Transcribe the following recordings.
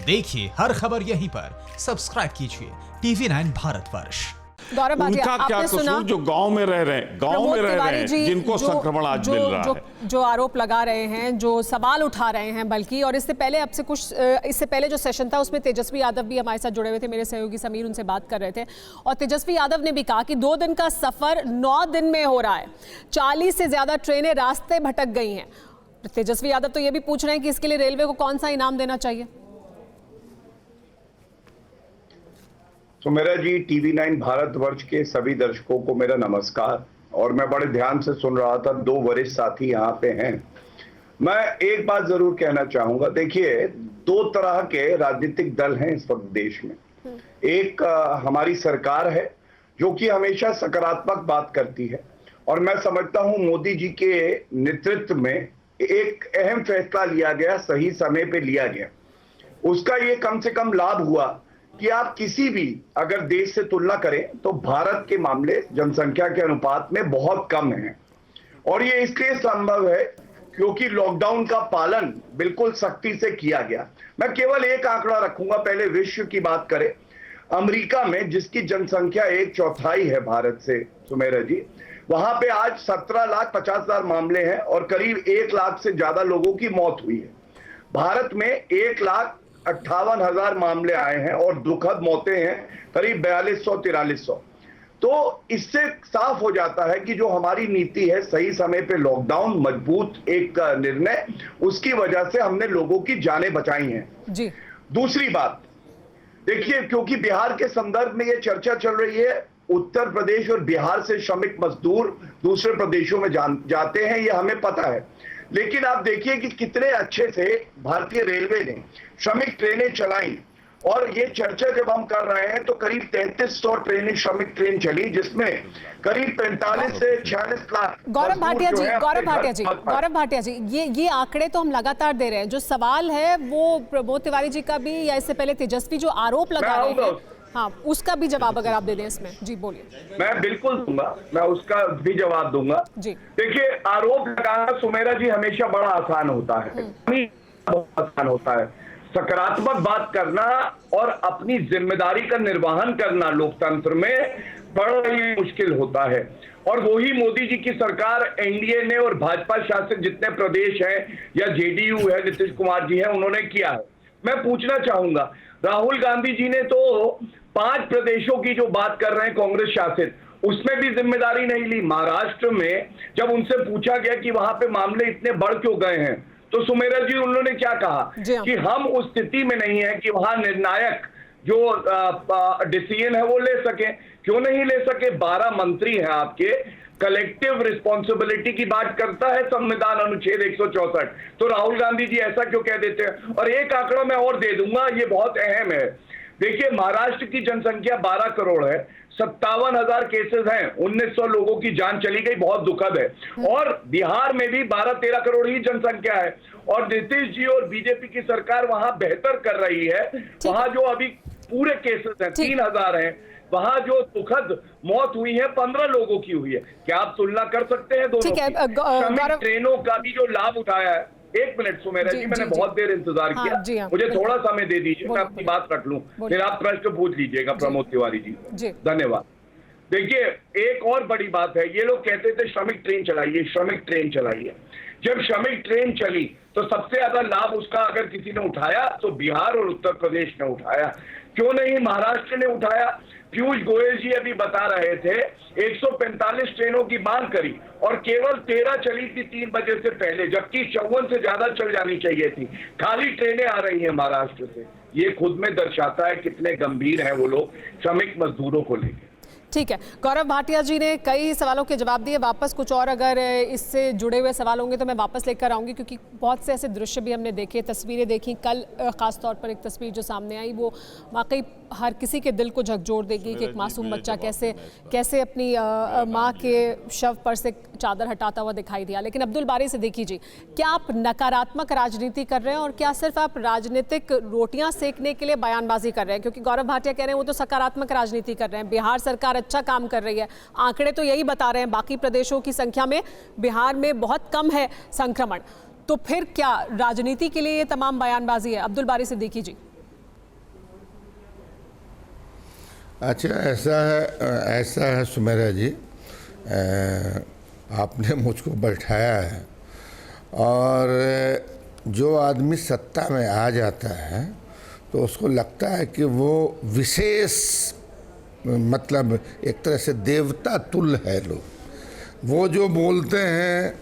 देखिए हर खबर यहीं पर, सब्सक्राइब कीजिए TV9 भारतवर्ष। गौरव भाटिया, उनका क्या कसूर जो गांव में रह रहे हैं, जिनको संक्रमण आज मिल रहा है, जो आरोप लगा रहे हैं, जो सवाल उठा रहे हैं, बल्कि और इससे पहले जो सेशन था उसमें तेजस्वी यादव भी हमारे साथ जुड़े हुए थे, मेरे सहयोगी समीर उनसे बात कर रहे थे और तेजस्वी यादव ने भी कहा कि 2 दिन का सफर 9 दिन में हो रहा है, 40 से ज्यादा ट्रेनें रास्ते भटक गई हैं। तेजस्वी यादव तो ये भी पूछ रहे हैं कि इसके लिए रेलवे को कौन सा इनाम देना चाहिए। तो मेरा जी TV9 भारतवर्ष के सभी दर्शकों को मेरा नमस्कार। और मैं बड़े ध्यान से सुन रहा था, 2 वरिष्ठ साथी यहाँ पे हैं। मैं एक बात जरूर कहना चाहूंगा, देखिए 2 तरह के राजनीतिक दल हैं इस वक्त देश में। एक हमारी सरकार है जो कि हमेशा सकारात्मक बात करती है और मैं समझता हूं मोदी जी के नेतृत्व में एक अहम फैसला लिया गया, सही समय पे लिया गया। उसका ये कम से कम लाभ हुआ कि आप किसी भी अगर देश से तुलना करें तो भारत के मामले जनसंख्या के अनुपात में बहुत कम है और ये इसलिए संभव है क्योंकि लॉकडाउन का पालन बिल्कुल सख्ती से किया गया। मैं केवल एक आंकड़ा रखूंगा, पहले विश्व की बात करें। अमेरिका में जिसकी जनसंख्या 1/4 है भारत से, सुमेरा जी, वहां पे आज 17,50,000 मामले हैं और करीब 1 लाख से ज्यादा लोगों की मौत हुई है। भारत में 1,58,000 मामले आए हैं और दुखद मौतें हैं करीब 4200-4300। तो इससे साफ हो जाता है कि जो हमारी नीति है, सही समय पे लॉकडाउन, मजबूत एक निर्णय, उसकी वजह से हमने लोगों की जानें बचाई हैं जी। दूसरी बात देखिए, क्योंकि बिहार के संदर्भ में ये चर्चा चल रही है, उत्तर प्रदेश और बिहार से श्रमिक मजदूर दूसरे प्रदेशों में जाते हैं, ये हमें पता है। लेकिन आप देखिए कि कितने अच्छे से भारतीय रेलवे ने श्रमिक ट्रेनें चलाई और ये चर्चा जब हम कर रहे हैं तो करीब 3300 ट्रेनें, श्रमिक ट्रेन चली, जिसमें करीब 45 से 46 लाख। गौरव भाटिया जी, ये आंकड़े तो हम लगातार दे रहे हैं। जो सवाल है वो प्रमोद तिवारी जी का भी या इससे पहले तेजस्वी जो आरोप लगा रहे हैं, हाँ, उसका भी जवाब अगर आप दे दें इसमें। जी बोलिए। मैं बिल्कुल दूंगा, मैं उसका भी जवाब दूंगा जी। देखिए, आरोप लगाना सुमेरा जी हमेशा बड़ा आसान होता है, बहुत आसान होता है। सकारात्मक बात करना और अपनी जिम्मेदारी का निर्वहन करना लोकतंत्र में बड़ा ही मुश्किल होता है और वही मोदी जी की सरकार, एनडीए ने और भाजपा शासित जितने प्रदेश हैं या जेडीयू है, नीतीश कुमार जी हैं, उन्होंने किया है। मैं पूछना चाहूंगा, राहुल गांधी जी ने तो 5 प्रदेशों की जो बात कर रहे हैं कांग्रेस शासित, उसमें भी जिम्मेदारी नहीं ली। महाराष्ट्र में जब उनसे पूछा गया कि वहां पे मामले इतने बढ़ क्यों गए हैं, तो सुमेरा जी उन्होंने क्या कहा कि हम उस स्थिति में नहीं है कि वहां निर्णायक जो डिसीजन है वो ले सके। क्यों नहीं ले सके? 12 मंत्री हैं आपके, कलेक्टिव रिस्पॉन्सिबिलिटी की बात करता है संविधान अनुच्छेद 164। तो राहुल गांधी जी ऐसा क्यों कह देते हैं? और एक आंकड़ा मैं और दे दूंगा, ये बहुत अहम है। देखिए, महाराष्ट्र की जनसंख्या 12 करोड़ है, 57,000 केसेस हैं, 1900 लोगों की जान चली गई, बहुत दुखद है। और बिहार में भी 12-13 करोड़ ही जनसंख्या है और नीतीश जी और बीजेपी की सरकार वहां बेहतर कर रही है। वहां जो अभी पूरे केसेस हैं 3000 हैं, वहां जो दुखद मौत हुई है 15 लोगों की हुई है। क्या आप तुलना कर सकते हैं दोनों की? श्रमिक ट्रेनों का भी जो लाभ उठाया है, एक मिनट सुमेरा जी, मैंने बहुत देर इंतजार किया, मुझे थोड़ा समय दे दीजिए, मैं अपनी बात रख लूं, फिर आप प्रश्न पूछ लीजिएगा प्रमोद तिवारी जी। धन्यवाद। देखिए, एक और बड़ी बात है, ये लोग कहते थे श्रमिक ट्रेन चलाइए, श्रमिक ट्रेन चलाइए। जब श्रमिक ट्रेन चली तो सबसे ज्यादा लाभ उसका अगर किसी ने उठाया तो बिहार और उत्तर प्रदेश ने उठाया, क्यों नहीं महाराष्ट्र ने उठाया? पीयूष गोयल जी अभी बता रहे थे 145 ट्रेनों की मांग करी और केवल 13 चली थी 3 बजे से पहले, जबकि 54 से ज्यादा चल जानी चाहिए थी। खाली ट्रेनें आ रही हैं महाराष्ट्र से। ये खुद में दर्शाता है कितने गंभीर हैं वो लोग श्रमिक मजदूरों को लेकर। ठीक है, गौरव भाटिया जी ने कई सवालों के जवाब दिए। वापस कुछ और अगर इससे जुड़े हुए सवाल होंगे तो मैं वापस लेकर आऊंगी, क्योंकि बहुत से ऐसे दृश्य भी हमने देखे, तस्वीरें देखी। कल खासतौर पर एक तस्वीर जो सामने आई वो वाकई हर किसी के दिल को झकझोर देगी कि एक मासूम बच्चा कैसे अपनी माँ के शव पर से चादर हटाता हुआ दिखाई दिया। लेकिन अब्दुल बारी से देखी जी, क्या आप नकारात्मक राजनीति कर रहे हैं और क्या सिर्फ आप राजनीतिक रोटियां सेकने के लिए बयानबाजी कर रहे हैं? क्योंकि गौरव भाटिया कह रहे हैं वो तो सकारात्मक राजनीति कर रहे हैं, बिहार सरकार अच्छा काम कर रही है, आंकड़े तो यही बता रहे हैं, बाकी प्रदेशों की संख्या में बिहार में बहुत कम है संक्रमण, तो फिर क्या राजनीति के लिए ये तमाम बयानबाजी है? अब्दुल बारी सिद्दीकी जी। अच्छा, ऐसा है सुमेरा जी, आपने मुझको बैठाया है, और जो आदमी सत्ता में आ जाता है तो उसको लगता है कि वो विशेष, मतलब एक तरह से देवता तुल्य है लोग। वो जो बोलते हैं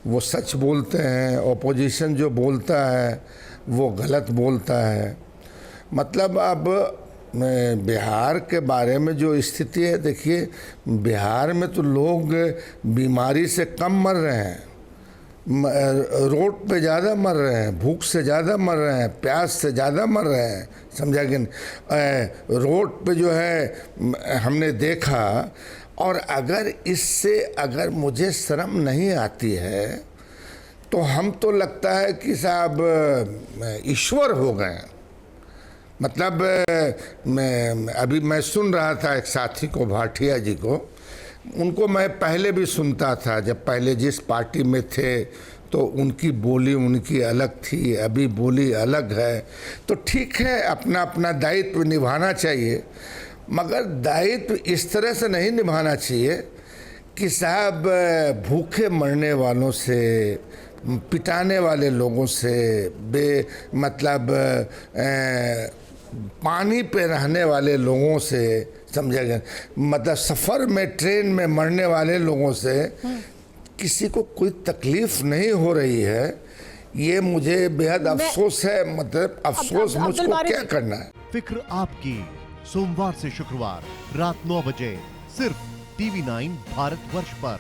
वो सच बोलते हैं, ऑपोजिशन जो बोलता है वो गलत बोलता है। मतलब अब बिहार के बारे में जो स्थिति है, देखिए बिहार में तो लोग बीमारी से कम मर रहे हैं, रोड पे ज़्यादा मर रहे हैं, भूख से ज़्यादा मर रहे हैं, प्यास से ज़्यादा मर रहे हैं, समझा कि रोड पे जो है हमने देखा। और अगर मुझे शर्म नहीं आती है तो हम तो लगता है कि साहब ईश्वर हो गए। मतलब अभी मैं सुन रहा था एक साथी को, भाटिया जी को, उनको मैं पहले भी सुनता था, जब पहले जिस पार्टी में थे तो उनकी बोली उनकी अलग थी, अभी बोली अलग है। तो ठीक है, अपना अपना दायित्व निभाना चाहिए, मगर दायित्व इस तरह से नहीं निभाना चाहिए कि साहब भूखे मरने वालों से, पिटाने वाले लोगों से, मतलब पानी पे रहने वाले लोगों से, समझा गया, मतलब सफ़र में ट्रेन में मरने वाले लोगों से किसी को कोई तकलीफ नहीं हो रही है। ये मुझे बेहद अफसोस है। मतलब अफसोस मुझको क्या करना है। फिक्र आपकी, सोमवार से शुक्रवार रात 9 बजे सिर्फ TV9 भारतवर्ष पर।